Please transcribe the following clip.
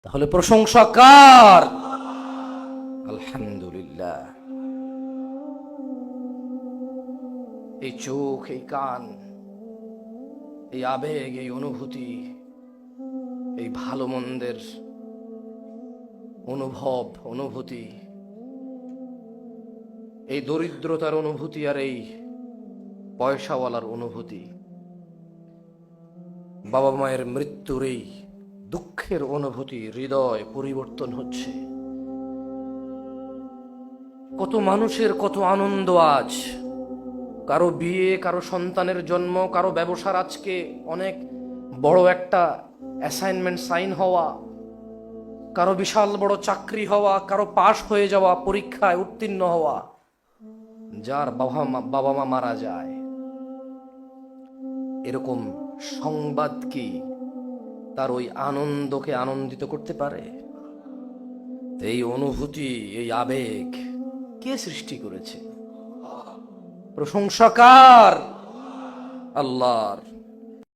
তাহলে প্রশংসা কার? আলহামদুলিল্লাহ। এই চোখ, এই কান, এই আবেগ, এই অনুভূতি, এই ভালো মন্দের অনুভূতি, এই দরিদ্রতার অনুভূতি আর এই পয়সাওয়ালার অনুভূতি, বাবা মায়ের মৃত্যুর এই দুঃখের অনুভূতি, হৃদয় পরিবর্তন হচ্ছে। কত মানুষের কত আনন্দ আজ, কারো বিয়ে, কারো সন্তানের জন্ম, কারো ব্যবসার আজকে অনেক বড় একটা অ্যাসাইনমেন্ট সাইন হওয়া, কারো বিশাল বড় চাকরি হওয়া, কারো পাশ হয়ে যাওয়া, পরীক্ষায় উত্তীর্ণ হওয়া। যার বাবা মা মারা যায়, এরকম সংবাদ কি তার ওই আনন্দকে আনন্দিত করতে পারে? এই অনুভূতি, এই আবেগ কে সৃষ্টি করেছে? প্রশংসা কার? আল্লাহর।